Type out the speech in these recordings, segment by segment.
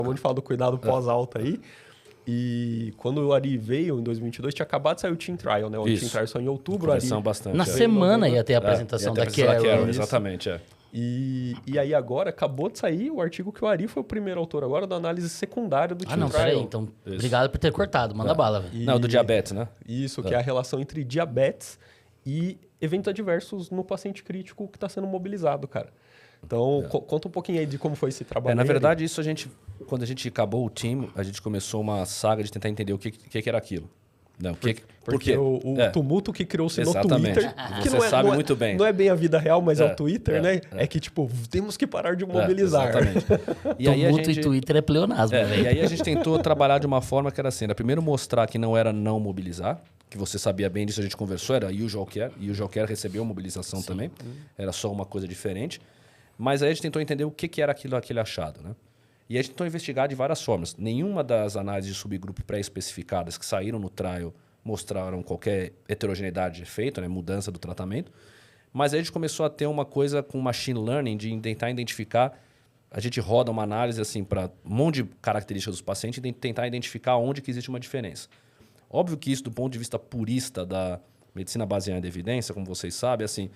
Acabou de falar do cuidado pós-alta aí. E quando o Ari veio, em 2022, tinha acabado de sair o Team Trial, né? O Team Trial só em outubro. Conversamos bastante. Na semana ia ter a apresentação da Carol. Exatamente, E aí agora, acabou de sair o artigo que o Ari foi o primeiro autor agora da análise secundária do Team Trial. Peraí, então, obrigado por ter cortado. Manda bala, velho. Não, do diabetes, né? Isso, que é a relação entre diabetes e eventos adversos no paciente crítico que está sendo mobilizado, cara. Então, conta um pouquinho aí de como foi esse trabalho. Na verdade, isso quando a gente acabou o time, a gente começou uma saga de tentar entender o que era aquilo. Não, porque o tumulto que criou-se no Twitter, que você sabe muito bem. Não é bem a vida real, mas é o Twitter, né? É que, tipo, temos que parar de mobilizar. Exatamente. E aí tumulto e Twitter é pleonasmo, velho. E aí a gente tentou trabalhar de uma forma que era assim, primeiro mostrar que não era não mobilizar, que você sabia bem disso, a gente conversou, era usual care, e usual care recebeu mobilização também, era só uma coisa diferente. Mas aí a gente tentou entender o que era aquele achado, né? E a gente tentou investigar de várias formas. Nenhuma das análises de subgrupo pré-especificadas que saíram no trial mostraram qualquer heterogeneidade de efeito, né? Mudança do tratamento. Mas aí a gente começou a ter uma coisa com machine learning de tentar identificar. A gente roda uma análise assim para um monte de características dos pacientes e tentar identificar onde que existe uma diferença. Óbvio que isso, do ponto de vista purista da medicina baseada em evidência, como vocês sabem, assim,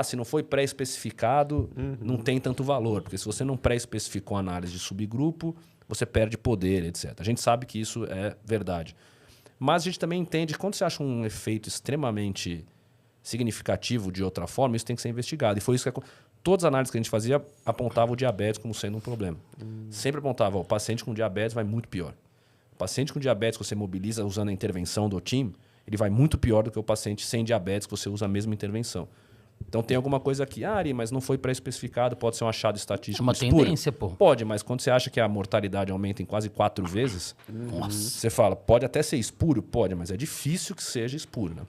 se não foi pré-especificado, não tem tanto valor. Porque se você não pré-especificou a análise de subgrupo, você perde poder, etc. A gente sabe que isso é verdade. Mas a gente também entende que quando você acha um efeito extremamente significativo de outra forma, isso tem que ser investigado. E foi isso que todas as análises que a gente fazia apontavam o diabetes como sendo um problema. Sempre apontava, o paciente com diabetes vai muito pior. O paciente com diabetes que você mobiliza usando a intervenção do TIM, ele vai muito pior do que o paciente sem diabetes que você usa a mesma intervenção. Então tem alguma coisa aqui, Ari, mas não foi pré-especificado, pode ser um achado estatístico espúrio. É uma tendência, pô. Pode, mas quando você acha que a mortalidade aumenta em quase 4 vezes, você fala, pode até ser espúrio? Pode, mas é difícil que seja espúrio, né?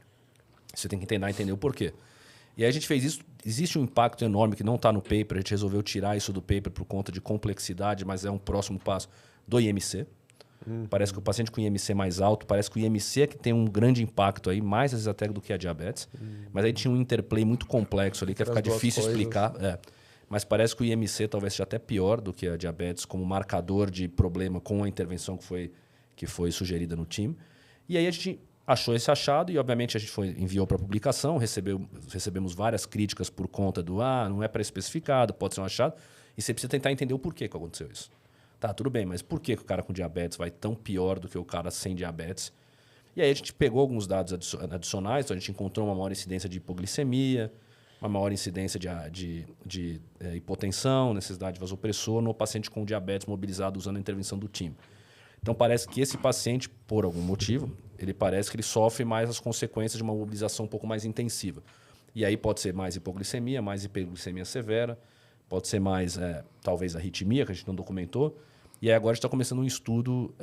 Você tem que tentar entender o porquê. E aí a gente fez isso, existe um impacto enorme que não está no paper, a gente resolveu tirar isso do paper por conta de complexidade, mas é um próximo passo do IMC. Parece que o paciente com IMC mais alto, parece que o IMC é que tem um grande impacto aí, mais às vezes até do que a diabetes. Mas aí tinha um interplay muito complexo ali, que ia ficar difícil explicar. Mas parece que o IMC talvez seja até pior do que a diabetes como marcador de problema com a intervenção que foi sugerida no time. E aí a gente achou esse achado e, obviamente, a gente enviou para publicação, recebemos várias críticas por conta do não é pré-especificado, pode ser um achado. E você precisa tentar entender o porquê que aconteceu isso. Tá, tudo bem, mas por que o cara com diabetes vai tão pior do que o cara sem diabetes? E aí a gente pegou alguns dados adicionais, então a gente encontrou uma maior incidência de hipoglicemia, uma maior incidência de hipotensão, necessidade de vasopressor no paciente com diabetes mobilizado usando a intervenção do TIM. Então parece que esse paciente, por algum motivo, parece que ele sofre mais as consequências de uma mobilização um pouco mais intensiva. E aí pode ser mais hipoglicemia, mais hiperglicemia severa, pode ser mais, talvez, arritmia, que a gente não documentou. E aí agora a gente está começando um estudo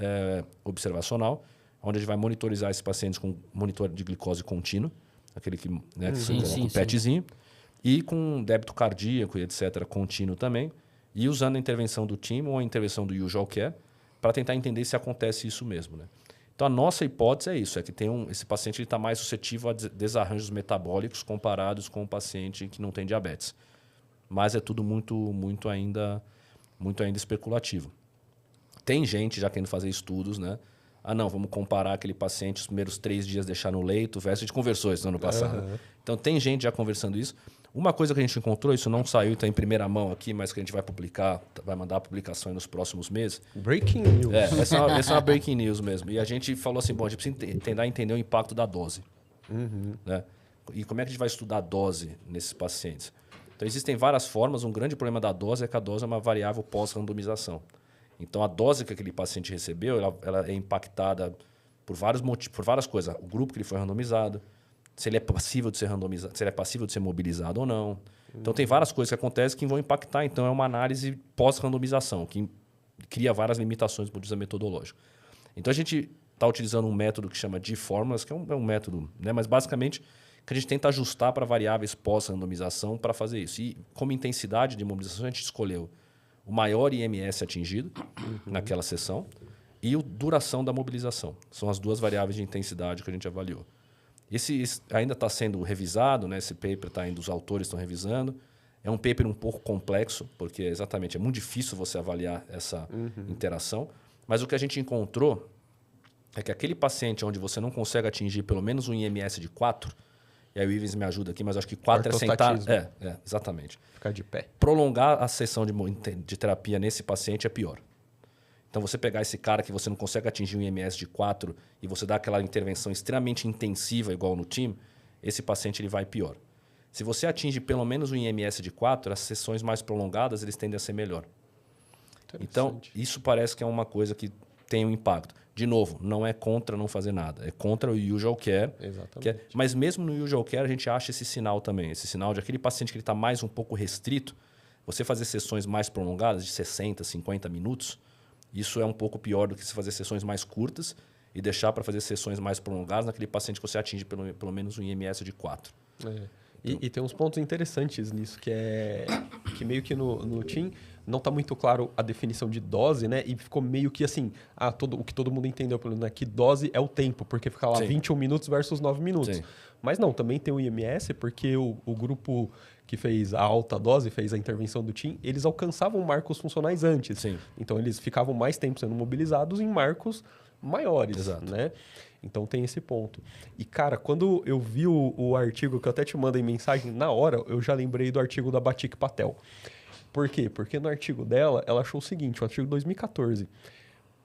observacional, onde a gente vai monitorizar esses pacientes com monitor de glicose contínua, aquele que com PETzinho, e com débito cardíaco e etc. contínuo também, e usando a intervenção do TIM ou a intervenção do usual care, para tentar entender se acontece isso mesmo, né? Então, a nossa hipótese é isso, é que esse paciente está mais suscetível a desarranjos metabólicos comparados com o paciente que não tem diabetes. Mas é tudo muito ainda especulativo. Tem gente já querendo fazer estudos, né? Não, vamos comparar aquele paciente os primeiros 3 dias deixar no leito, a gente conversou isso no ano passado. Então, tem gente já conversando isso. Uma coisa que a gente encontrou, isso não saiu, está em primeira mão aqui, mas que a gente vai publicar, vai mandar a publicação nos próximos meses. Breaking news. Essa é uma breaking news mesmo. E a gente falou assim, a gente precisa tentar entender o impacto da dose. Né? E como é que a gente vai estudar a dose nesses pacientes? Então, existem várias formas. Um grande problema da dose é que a dose é uma variável pós-randomização. Então, a dose que aquele paciente recebeu, ela é impactada por vários motivos, por várias coisas. O grupo que ele foi randomizado, se ele é passível de ser randomizado, se ele é passível de ser mobilizado ou não. Então, tem várias coisas que acontecem que vão impactar. Então, é uma análise pós-randomização, que cria várias limitações do ponto de vista metodológico. Então, a gente está utilizando um método que chama de fórmulas, que é um método, né? Mas, basicamente, que a gente tenta ajustar para variáveis pós-randomização para fazer isso. E, como intensidade de mobilização, a gente escolheu o maior IMS atingido naquela sessão e a duração da mobilização. São as duas variáveis de intensidade que a gente avaliou. Esse ainda está sendo revisado, né? Esse paper está ainda, os autores estão revisando. É um paper um pouco complexo, porque exatamente é muito difícil você avaliar essa interação. Mas o que a gente encontrou é que aquele paciente onde você não consegue atingir pelo menos um IMS de 4, e aí o Ivens me ajuda aqui, mas acho que 4 é sentar... exatamente. Ficar de pé. Prolongar a sessão de terapia nesse paciente é pior. Então, você pegar esse cara que você não consegue atingir um IMS de 4 e você dá aquela intervenção extremamente intensiva, igual no time, esse paciente ele vai pior. Se você atinge pelo menos um IMS de 4, as sessões mais prolongadas eles tendem a ser melhor. Então, isso parece que é uma coisa que tem um impacto. De novo, não é contra não fazer nada. É contra o usual care. Exatamente. Mas mesmo no usual care, a gente acha esse sinal também. Esse sinal de aquele paciente que está mais um pouco restrito, você fazer sessões mais prolongadas, de 60, 50 minutos, isso é um pouco pior do que se fazer sessões mais curtas e deixar para fazer sessões mais prolongadas naquele paciente que você atinge pelo menos um IMS de 4. E tem uns pontos interessantes nisso, que meio que no TIM não está muito claro a definição de dose, né? E ficou meio que assim, o que todo mundo entendeu, pelo menos, que dose é o tempo, porque fica lá 21 minutos versus 9 minutos. Sim. Mas não, também tem o IMS, porque o grupo que fez a alta dose, fez a intervenção do TIM, eles alcançavam marcos funcionais antes. Sim. Então, eles ficavam mais tempo sendo mobilizados em marcos maiores, Exato. Né? Então tem esse ponto. E, cara, quando eu vi o artigo, que eu até te mandei mensagem, na hora eu já lembrei do artigo da Batik Patel. Por quê? Porque no artigo dela, ela achou o seguinte, o artigo 2014,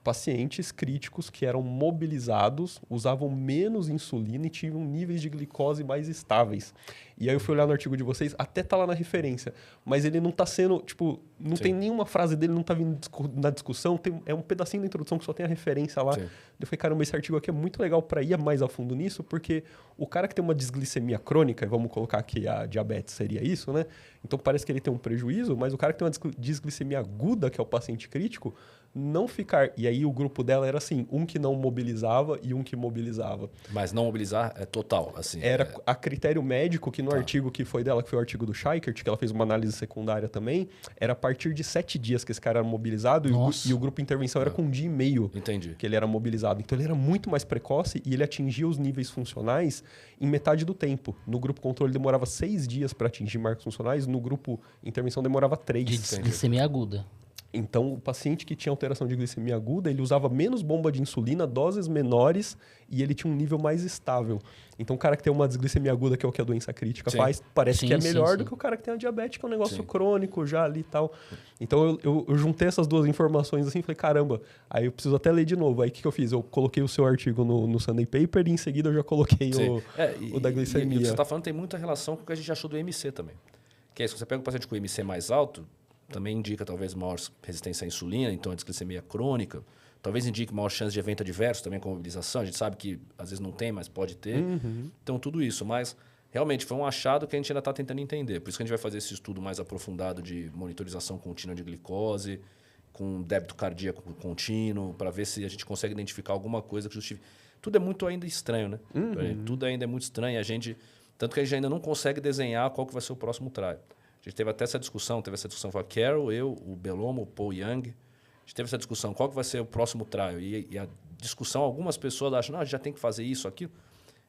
pacientes críticos que eram mobilizados, usavam menos insulina e tinham níveis de glicose mais estáveis. E aí eu fui olhar no artigo de vocês, até tá lá na referência, mas ele não tá sendo, tipo, não Sim. tem nenhuma frase dele, não tá vindo na discussão, é um pedacinho da introdução que só tem a referência lá. Sim. Eu falei, caramba, esse artigo aqui é muito legal para ir mais a fundo nisso, porque o cara que tem uma desglicemia crônica, vamos colocar que a diabetes seria isso, né? Então parece que ele tem um prejuízo, mas o cara que tem uma desglicemia aguda, que é o paciente crítico, não ficar... E aí o grupo dela era assim, um que não mobilizava e um que mobilizava. Mas não mobilizar é total, assim. Era a critério médico, que no artigo que foi dela, que foi o artigo do Scheickert, que ela fez uma análise secundária também, era a partir de 7 dias que esse cara era mobilizado e o grupo de intervenção era com 1 dia e meio. Entendi. Que ele era mobilizado. Então ele era muito mais precoce e ele atingia os níveis funcionais em metade do tempo. No grupo controle demorava 6 dias para atingir marcos funcionais, no grupo intervenção demorava 3. De glicemia aguda. Então, o paciente que tinha alteração de glicemia aguda, ele usava menos bomba de insulina, doses menores, e ele tinha um nível mais estável. Então, o cara que tem uma desglicemia aguda, que é o que a doença crítica faz, parece que é melhor do que o cara que tem a diabetes, que é um negócio crônico já ali e tal. Então, eu juntei essas duas informações assim e falei, caramba, aí eu preciso até ler de novo. Aí, o que eu fiz? Eu coloquei o seu artigo no Sunday Paper e, em seguida, eu já coloquei o da glicemia. E o que você está falando tem muita relação com o que a gente achou do MC também. Que é, se você pega um paciente com MC mais alto, também indica talvez maior resistência à insulina, então a desglicemia crônica. Talvez indique maior chance de evento adverso também com mobilização. A gente sabe que às vezes não tem, mas pode ter. Então, tudo isso. Mas, realmente, foi um achado que a gente ainda está tentando entender. Por isso que a gente vai fazer esse estudo mais aprofundado de monitorização contínua de glicose, com débito cardíaco contínuo, para ver se a gente consegue identificar alguma coisa que justifique. Tudo é muito ainda estranho, né? Tudo ainda é muito estranho. Tanto que a gente ainda não consegue desenhar qual que vai ser o próximo trial. A gente teve até essa discussão, com a Carol, eu, o Belomo, o Paul Young. A gente teve essa discussão, qual que vai ser o próximo trial? E a discussão, algumas pessoas acham, não, a gente já tem que fazer isso, aquilo.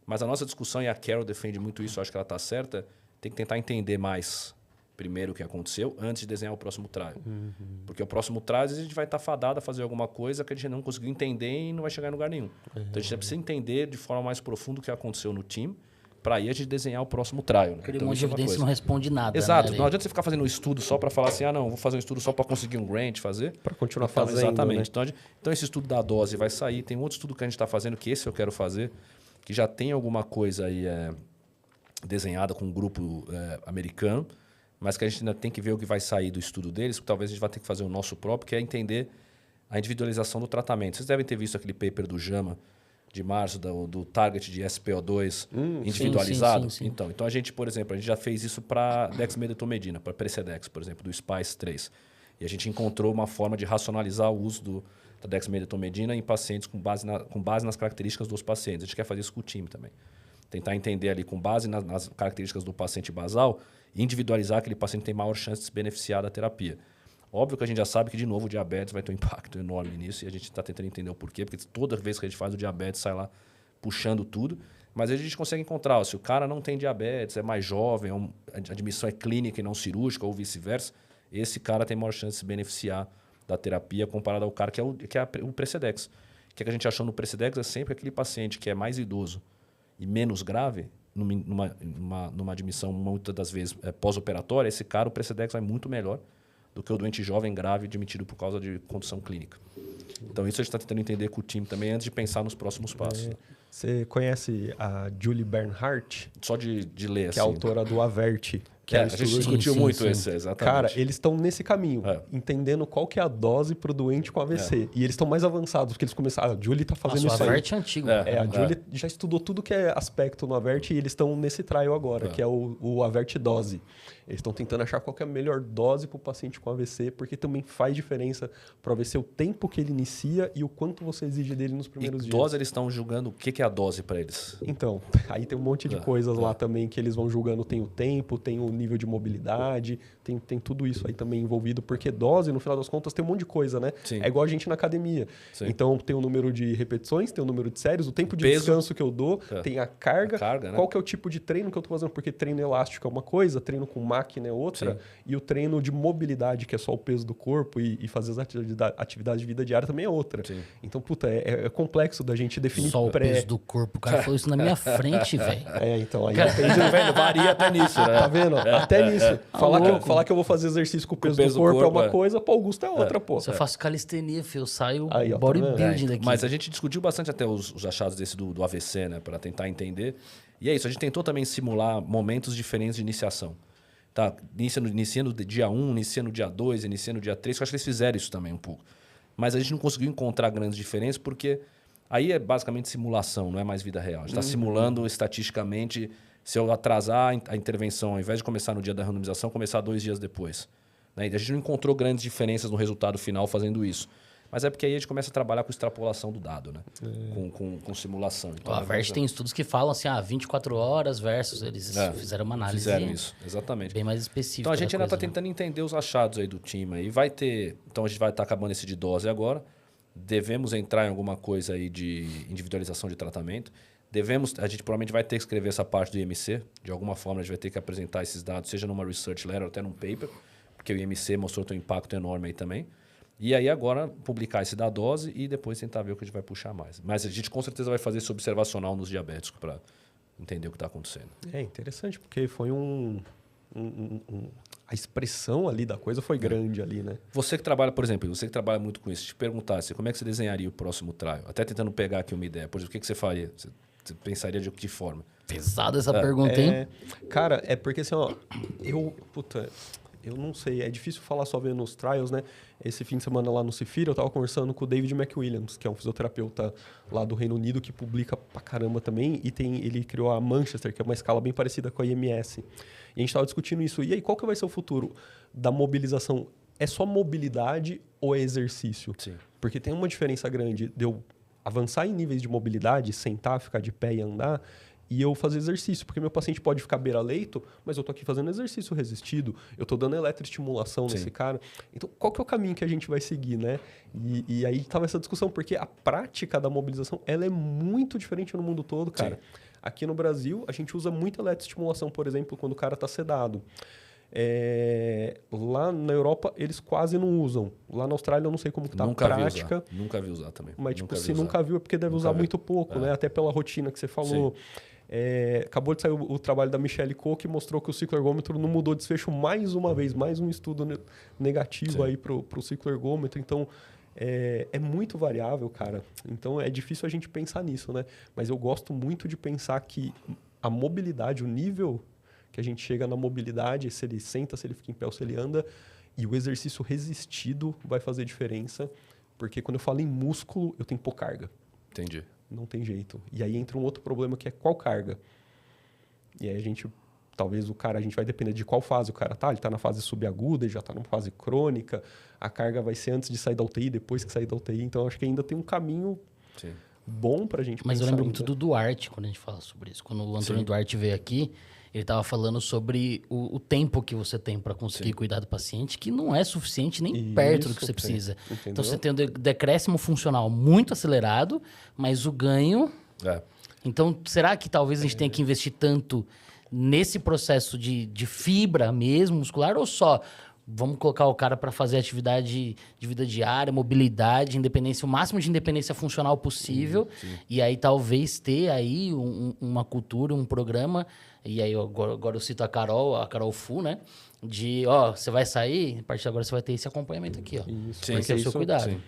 Mas a nossa discussão, e a Carol defende muito isso, eu acho que ela está certa, tem que tentar entender mais primeiro o que aconteceu, antes de desenhar o próximo trial. Porque o próximo trial, às vezes, a gente vai estar fadado a fazer alguma coisa que a gente não conseguiu entender e não vai chegar em lugar nenhum. Então, a gente precisa entender de forma mais profunda o que aconteceu no time, para aí a gente desenhar o próximo trial. Né? Aquele monte de evidência não responde nada. Exato. Né? Não adianta você ficar fazendo um estudo só para falar assim, vou fazer um estudo só para conseguir um grant, fazer. Para continuar fazendo. Exatamente. Né? Então, esse estudo da dose vai sair. Tem um outro estudo que a gente está fazendo, que esse eu quero fazer, que já tem alguma coisa aí desenhada com um grupo americano, mas que a gente ainda tem que ver o que vai sair do estudo deles, porque talvez a gente vai ter que fazer o nosso próprio, que é entender a individualização do tratamento. Vocês devem ter visto aquele paper do JAMA, de março, do target de SPO2 individualizado. Sim. Então, a gente, por exemplo, a gente já fez isso para dexmedetomidina, para Precedex, por exemplo, do SPICE 3. E a gente encontrou uma forma de racionalizar o uso da dexmedetomidina em pacientes com base nas características dos pacientes. A gente quer fazer isso com o time também. Tentar entender ali, com base nas características do paciente basal, individualizar aquele paciente que tem maior chance de se beneficiar da terapia. Óbvio que a gente já sabe que, de novo, o diabetes vai ter um impacto enorme nisso e a gente está tentando entender o porquê, porque toda vez que a gente faz o diabetes, sai lá puxando tudo. Mas a gente consegue encontrar, ó, se o cara não tem diabetes, é mais jovem, a admissão é clínica e não cirúrgica, ou vice-versa, esse cara tem maior chance de se beneficiar da terapia comparado ao cara que é o Precedex. O que a gente achou no Precedex é sempre aquele paciente que é mais idoso e menos grave, numa admissão muitas das vezes pós-operatória, esse cara, o Precedex, vai muito melhor do que o doente jovem grave admitido por causa de condição clínica. Então isso a gente está tentando entender com o time também antes de pensar nos próximos passos. Você conhece a Julie Bernhardt? Só de ler, que assim. é a autora do Avert. Que a gente discutiu muito esse, exatamente. Cara, eles estão nesse caminho, entendendo qual que é a dose para o doente com AVC. E eles estão mais avançados, porque eles começaram... A Julie está fazendo isso aí. O Avert é antigo. A Julie já estudou tudo que é aspecto no Avert e eles estão nesse trial agora, que é o Avert Dose. Eles estão tentando achar qual que é a melhor dose para o paciente com AVC, porque também faz diferença para o AVC o tempo que ele inicia e o quanto você exige dele nos primeiros dias. Dose, eles estão julgando o que é a dose para eles? Então, aí tem um monte de coisas lá também que eles vão julgando. Tem o tempo, tem o nível de mobilidade, tem tudo isso aí também envolvido, porque dose, no final das contas, tem um monte de coisa, né? Sim. É igual a gente na academia. Sim. Então, tem o número de repetições, tem o número de séries, o tempo de peso, descanso que eu dou, tem a carga né? Qual que é o tipo de treino que eu tô fazendo, porque treino elástico é uma coisa, treino com máquina é outra, e o treino de mobilidade, que é só o peso do corpo e fazer as atividades de vida diária também é outra. Sim. Então, puta, é complexo da gente definir só o peso do corpo. O cara falou isso na minha frente, velho. Então, aí varia até nisso, né? Tá vendo? Até nisso. Falar que eu vou fazer exercício com o peso do corpo é uma coisa, para Augusto é outra, pô. Se eu faço calistenia, filho, eu saio aí, bodybuilding daqui. Mas a gente discutiu bastante até os achados desse do AVC, né? Para tentar entender. E é isso, a gente tentou também simular momentos diferentes de iniciação. Tá? Inicia no dia 1, inicia no dia 2, inicia no dia 3. Eu acho que eles fizeram isso também um pouco. Mas a gente não conseguiu encontrar grandes diferenças porque aí é basicamente simulação, não é mais vida real. A gente está simulando estatisticamente se eu atrasar a intervenção, ao invés de começar no dia da randomização, começar 2 dias depois. Né? E a gente não encontrou grandes diferenças no resultado final fazendo isso. Mas é porque aí a gente começa a trabalhar com extrapolação do dado, né? Com simulação. Então, o Avert tem estudos que falam assim, 24 horas versus... Eles fizeram uma análise... Fizeram isso, exatamente. Bem mais específica. Então a gente ainda está tentando entender os achados aí do time. Aí vai ter... Então a gente vai estar acabando esse de dose agora. Devemos entrar em alguma coisa aí de individualização de tratamento. A gente provavelmente vai ter que escrever essa parte do IMC. De alguma forma a gente vai ter que apresentar esses dados, seja numa research letter ou até num paper, porque o IMC mostrou ter um impacto enorme aí também. E aí agora publicar esse da dose e depois tentar ver o que a gente vai puxar mais. Mas a gente com certeza vai fazer esse observacional nos diabéticos para entender o que está acontecendo. É interessante, porque foi a expressão ali da coisa foi grande ali, né? Você que trabalha, por exemplo, você que trabalha muito com isso, te perguntasse como é que você desenharia o próximo trial? Até tentando pegar aqui uma ideia. Por exemplo, o que você faria? Você pensaria de que forma? Pesada essa pergunta, hein? Cara, é porque assim, ó, eu não sei, é difícil falar só vendo os trials, né? Esse fim de semana lá no Cefira, eu tava conversando com o David McWilliams, que é um fisioterapeuta lá do Reino Unido, que publica pra caramba também, e ele criou a Manchester, que é uma escala bem parecida com a IMS. E a gente tava discutindo isso. E aí, qual que vai ser o futuro da mobilização? É só mobilidade ou é exercício? Sim. Porque tem uma diferença grande de eu avançar em níveis de mobilidade, sentar, ficar de pé e andar, e eu fazer exercício, porque meu paciente pode ficar beira-leito, mas eu tô aqui fazendo exercício resistido, eu tô dando eletroestimulação nesse cara. Então, qual que é o caminho que a gente vai seguir, né? E aí tava essa discussão, porque a prática da mobilização, ela é muito diferente no mundo todo, cara. Sim. Aqui no Brasil, a gente usa muita eletroestimulação, por exemplo, quando o cara tá sedado. Lá na Europa, eles quase não usam. Lá na Austrália, eu não sei como que tá a prática. Nunca vi usar também. Mas, se nunca viu, é porque deve usar muito pouco, né? Até pela rotina que você falou. Acabou de sair o trabalho da Michelle Coe, que mostrou que o cicloergômetro não mudou desfecho mais uma vez. Mais um estudo negativo aí pro cicloergômetro. Então, é muito variável, cara. Então, é difícil a gente pensar nisso, né? Mas eu gosto muito de pensar que a mobilidade, o nível que a gente chega na mobilidade, se ele senta, se ele fica em pé ou se ele anda, e o exercício resistido vai fazer diferença, porque quando eu falo em músculo, eu tenho que pôr carga. Entendi. Não tem jeito. E aí entra um outro problema que é qual carga. E aí a gente vai depender de qual fase o cara tá. Ele tá na fase subaguda, ele já tá na fase crônica, a carga vai ser antes de sair da UTI, depois que sair da UTI. Então, acho que ainda tem um caminho bom pra gente Mas pensar. eu lembro muito do Duarte, quando a gente fala sobre isso. Quando o Antônio Duarte veio aqui, ele estava falando sobre o tempo que você tem para conseguir cuidar do paciente, que não é suficiente nem perto do que você precisa. Então, você tem um decréscimo funcional muito acelerado, mas o ganho... Então, será que talvez a gente tenha que investir tanto nesse processo de fibra mesmo, muscular, ou só vamos colocar o cara para fazer atividade de vida diária, mobilidade, independência, o máximo de independência funcional possível, e aí talvez ter aí uma cultura, um programa, e aí agora eu cito a Carol Fu, né? De, você vai sair, a partir de agora você vai ter esse acompanhamento aqui, ó. Isso, Vai ter o seu cuidado. Sim.